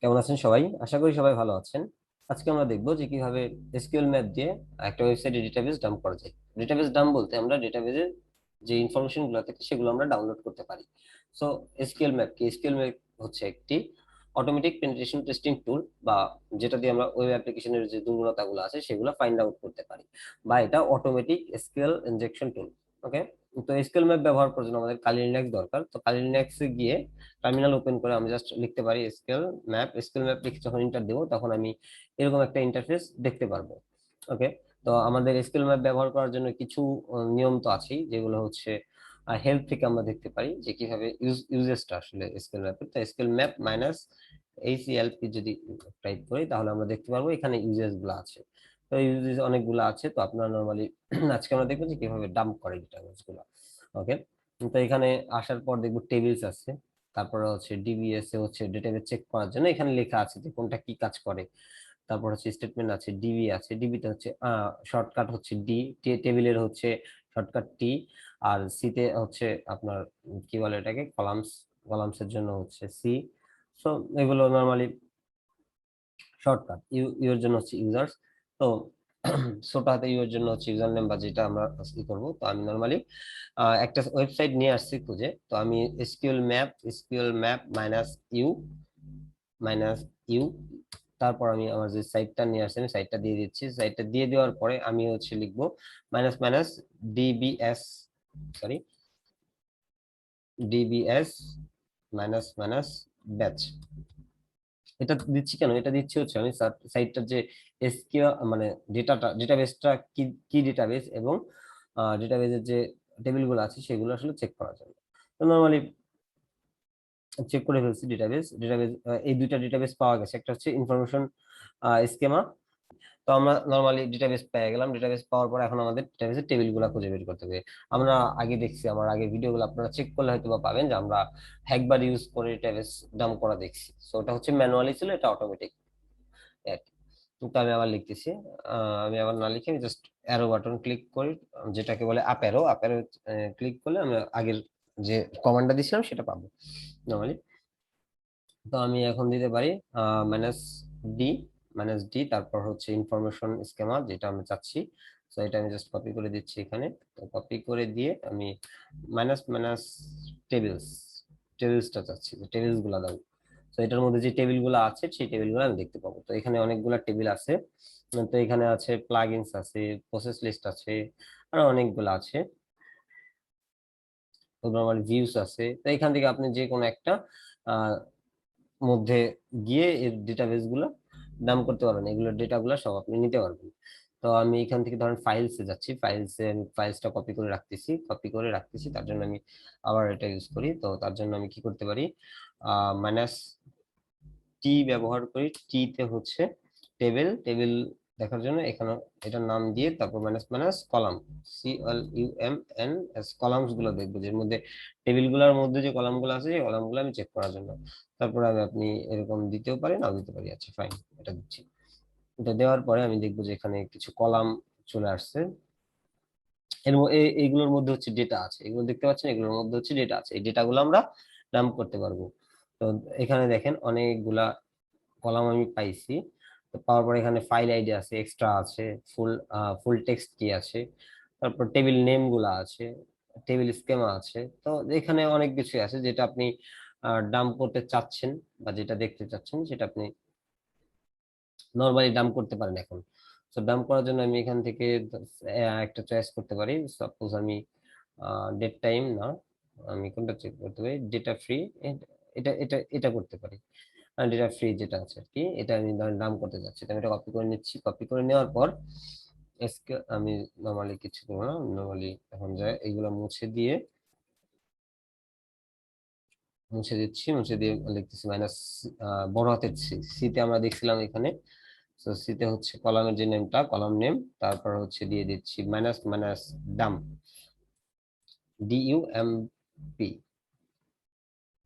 কেমন আছেন সবাই? আশা করি সবাই ভালো আছেন। আজকে আমরা দেখব যে কিভাবে এসকিউএল ম্যাপ দিয়ে একটা ওয়েবসাইটে ডেটাবেস ডাম্প করা যায়। ডেটাবেস ডাম্প বলতে আমরা ডেটাবেসের যে ইনফরমেশন গুলো থাকে সেগুলো আমরা ডাউনলোড করতে পারি। সো এসকিউএল ম্যাপ কি? এসকিউএল ম্যাপ হচ্ছে একটি অটোমেটিক পেনিট্রেশন টেস্টিং টুল, বা যেটা দিয়ে আমরা ওয়েব অ্যাপ্লিকেশনের যে দুর্বলতাগুলো আছে সেগুলো ফাইন্ড আউট করতে পারি, বা এটা অটোমেটিক এসকিউএল ইনজেকশন টুল। ওকে, তো এসকিউএল ম্যাপ ব্যবহার করার জন্য আমাদের কালি লিনাক্স দরকার। তো কালি লিনাক্সে গিয়ে টার্মিনাল ওপেন করে আমি জাস্ট লিখতে পারি এসকিউএল ম্যাপ লিখে যখন এন্টার দেবো তখন আমি এরকম একটা ইন্টারফেস দেখতে পারবো। ওকে, তো আমাদের এসকিউএল ম্যাপ ব্যবহার করার জন্য কিছু নিয়ম তো আছেই, যেগুলো হচ্ছে হেল্প থেকে আমরা দেখতে পারি যে কিভাবে ইউজেসটা আসলে এসকিউএল ম্যাপের। তো এসকিউএল ম্যাপ মাইনাস এইচএলপি যদি টাইপ করি তাহলে আমরা দেখতে পারবো এখানে ইউজেস গুলো আছে। তো ইউজেস অনেকগুলো আছে, তো আপনারা নরমালি আজকে আমরা দেখবো যে কিভাবে ডাম্প করে ডেটাবেস গুলো। ওকে, তো এখানে আসার পর দেখবো টেবিলস আছে, তারপরে হচ্ছে ডিবিএস এ হচ্ছে ডেটাবেস চেক করার জন্য এখানে লেখা আছে যে কোনটা কি কাজ করে। তারপর হচ্ছে স্টেটমেন্ট আছে, ডিবি আছে, ডিবিতে হচ্ছে শর্টকাট হচ্ছে ডি, টেবিলের হচ্ছে শর্টকাট টি, আর সিতে হচ্ছে আপনার কি বলে এটাকে কলামস, কলামসের জন্য হচ্ছে সি। সো এগুলো নরমালি শর্টকাট। ইউ এর জন্য হচ্ছে ইউজার্স। তো ছোট হাতে ইউ এর জন্য হচ্ছে ইউজার নেম, বা যেটা আমরা ই করবো। তো আমি নরমালি একটা ওয়েবসাইট নিয়ে আসছি খুঁজে, তো আমি এসকিউএল ম্যাপ মাইনাস ইউ, তারপর আমি আমার যে সাইটটা নিয়ে আসছি আমি সাইটটা দিয়ে দিচ্ছি। সাইটটা দিয়ে দেওয়ার পরে আমি হচ্ছে লিখবো minus minus DBS, sorry DBS minus minus batch. এটা দিচ্ছি কেন? এটা দিচ্ছি হচ্ছে আমি সাইটটার যে এসকিউ মানে ডেটাবেসটা কি কি ডেটাবেস, এবং ডেটাবেসের যে টেবিলগুলো আছে সেগুলো আসলে চেক করার জন্য। তো নরমালি চেক করে ফেলছি ডেটাবেস এই দুইটা ডেটাবেস পাওয়া গেছে। একটা হচ্ছে ইনফরমেশন স্কেমা। তো আমরা নরমালি ডেটাবেস পেয়ে গেলাম। ডেটাবেস পাওয়ার পর এখন আমাদের ডেটাবেসের টেবিলগুলো খুঁজে বের করতে হবে। আমরা আগে দেখছি, আমার আগে ভিডিওগুলো আপনারা চেক করলে হয়তো বা পাবেন যে আমরা একবার ইউজ করে ডেটাবেস ডাম্প করা দেখছি। সো ওটা হচ্ছে ম্যানুয়ালি ছিল, এটা অটোমেটিক। কিন্তু আমি আবার লিখতেছি, আমি আবার না লিখে আমি জাস্ট অ্যারো বাটন ক্লিক করি, যেটাকে বলে up arrow. Up arrow click করলে আমি আগের যে কমান্ডটা দিছিলাম সেটা পাবো নরমালি। তো আমি এখন দিতে পারি মাইনাস ডি, তারপর হচ্ছে ইনফরমেশন স্কেমা যেটা আমি চাচ্ছি। তো এটা আমি জাস্ট কপি করে দিচ্ছি এখানে। তো কপি করে দিয়ে আমি মাইনাস মাইনাস টেবিলস, টেবিলসটা চাচ্ছি, যে টেবিলস গুলা দাও। তো এটার মধ্যে যে টেবিল গুলো আছে সেই টেবিল গুলো আমি দেখতে পাবো। তো এখানে অনেকগুলা টেবিল আছে। তো এখানে আছে প্লাগইনস আছে, প্রসেস লিস্ট আছে, আর অনেকগুলো আছে। তো নরমাল ভিউস আছে। তো এখান থেকে আপনি যে কোনো একটা মধ্যে গিয়ে এর ডেটাবেস গুলো ডাম্প করতে পারবেন, এগুলোর ডেটা গুলো সব আপনি নিতে পারবেন। তো আমি এখান থেকে ধরেন ফাইলসে যাচ্ছি, ফাইলসে আমি ফাইলসটা কপি করে রাখতেছি, তার জন্য আমি আবার এটা ইউজ করি। তো তার জন্য আমি কি করতে পারি, মাইনাস টি ব্যবহার করি। টি তে হচ্ছে টেবিল, টেবিল দেখার জন্য এখানে এটার নাম দিয়ে তারপর minus minus column, CLUMNS, columns গুলো দেখবো, যের মধ্যে টেবিল গুলোর মধ্যে যে কলাম গুলো আছে সেই কলাম গুলো আমি চেক করার জন্য। তারপরে আমি আপনি এরকম দিতেও পারি, নাও দিতে পারি। আচ্ছা ফাইন, এটা দিচ্ছি। এটা দেওয়ার পরে আমি দেখবো যে এখানে কিছু কলাম চলে আসছে। এইগুলোর মধ্যে হচ্ছে ডেটা আছে, এগুলো দেখতে পাচ্ছেন, এগুলোর মধ্যে হচ্ছে ডেটা আছে। এই ডেটাগুলো আমরা ডাম্প করতে পারবো। তো এখানে দেখেন অনেকগুলা কলাম আমি পাইছি। তো পাওয়ার পরে এখানে ফাইল আইডি আছে, এক্সট্রা আছে, ফুল ফুল টেক্সট কি আছে, তারপর টেবিল নেম গুলা আছে, টেবিল স্কেমা আছে। তো এখানে অনেক কিছু আছে যেটা আপনি ডাম্প করতে চাচ্ছেন বা যেটা দেখতে চাচ্ছেন সেটা আপনি নরমালি ডাম্প করতে পারেন এখন। তো ডাম্প করার জন্য আমি এখান থেকে একটা চয়েস করতে পারি। সাপোজ আমি ডেট টাইম না, আমি কোনটা চেক করতে পারি, ডেটা ফ্রি, এটা এটা এটা করতে পারি। ডেটা ফ্রি যেটা আছে আর কি, এটা আমি ধরেন নাম করতে যাচ্ছি। তো আমি এটা কপি করে নিচ্ছি। কপি করে নেওয়ার পর আমি নরমালি কিছু করবো না, নরমালি এখন যায় এগুলো মুছে দিচ্ছি, মুছে দিয়ে লিখতেছি মাইনাস বড় হাতের সিতে আমরা দেখছিলাম এখানে। তো সিতে হচ্ছে কলামের যে নেমটা, কলাম নেম, তারপর হচ্ছে দিয়ে দিচ্ছি minus minus dump, DUMP,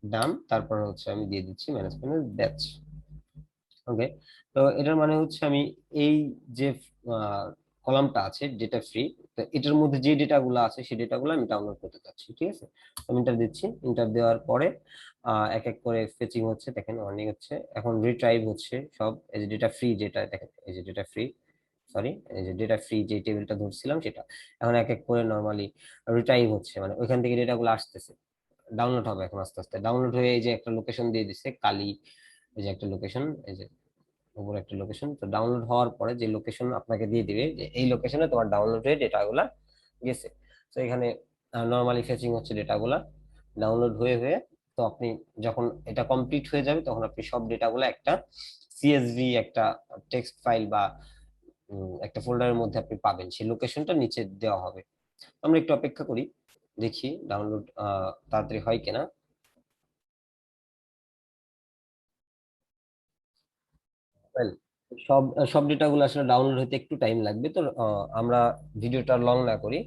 dump, তারপর হচ্ছে আমি দিয়ে দিচ্ছি মাইনাস মাইনাস ব্যাচ। ওকে, তো এটার মানে হচ্ছে আমি এই যে কলামটা আছে ডেটা ফ্রি, তো তো এটার মধ্যে যে ডেটাগুলো আছে সেই ডেটাগুলো আমি ডাউনলোড করতে চাচ্ছি, ঠিক আছে। আমি ইন্টার দিচ্ছি, ইন্টার দেওয়ার পরে এক এক করে ফেচিং হচ্ছে, দেখেন অনেক হচ্ছে, এখন রিট্রাইভ হচ্ছে সব। এই যে ডেটা ফ্রি, যেটা দেখেন, এই যে ডেটা ফ্রি, সরি, এই যে ডেটা ফ্রি যে টেবিলটা ধরছিলাম সেটা এখন এক এক করে নর্মালি রিট্রাইভ হচ্ছে, মানে ওইখান থেকে ডেটাগুলো আসতেছে, ডাউনলোড হবে এখন আস্তে আস্তে। ডাউনলোড হয়ে এই যে একটা লোকেশন দিয়ে দিচ্ছে কালি, এই যে একটা লোকেশন, এই যে উপরে একটা লোকেশন। তো ডাউনলোড হওয়ার পরে যে লোকেশন আপনাকে দিয়ে দিবে যে এই লোকেশনে তোমার ডাউনলোড হয়ে ডেটাগুলা গেছে। তো এখানে নর্মালি ফেচিং হচ্ছে ডেটাগুলা ডাউনলোড হয়ে হয়ে। তো আপনি যখন এটা কমপ্লিট হয়ে যাবে তখন আপনি সব ডেটাগুলো একটা সিএসভি, একটা টেক্সট ফাইল বা একটা ফোল্ডারের মধ্যে আপনি পাবেন, সেই লোকেশনটা নিচে দেওয়া হবে। আমরা একটু অপেক্ষা করি, দেখি ডাউনলোড তাড়াতাড়ি হয় কিনা। Well, সব সব ডেটাগুলো আসলে ডাউনলোড হতে একটু টাইম লাগবে। তো আমরা ভিডিওটা লং না করি,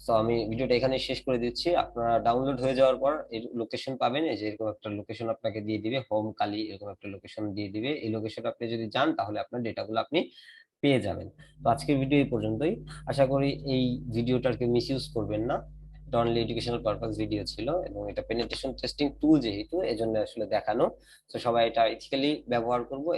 তো আমি ভিডিওটা এখানে শেষ করে দিচ্ছি। আপনারা ডাউনলোড হয়ে যাওয়ার পর এই লোকেশন পাবেন, এই যে এরকম একটা লোকেশন আপনাকে দিয়ে দিবে, হোম কালি এরকম একটা লোকেশন দিয়ে দিবে। এই লোকেশন আপনি যদি যান তাহলে আপনার ডেটাগুলো আপনি পেয়ে যাবেন। তো আজকের ভিডিও এই পর্যন্তই। আশা করি এই ভিডিওটার কেউ মিস ইউজ করবেন না। এটা অনলি এডুকেশনাল পারপাস ভিডিও ছিল, এবং এটা পেনিট্রেশন টেস্টিং টুল যেহেতু এজন্য আসলে দেখানো। তো সবাই এটা ইথিক্যালি ব্যবহার করবো।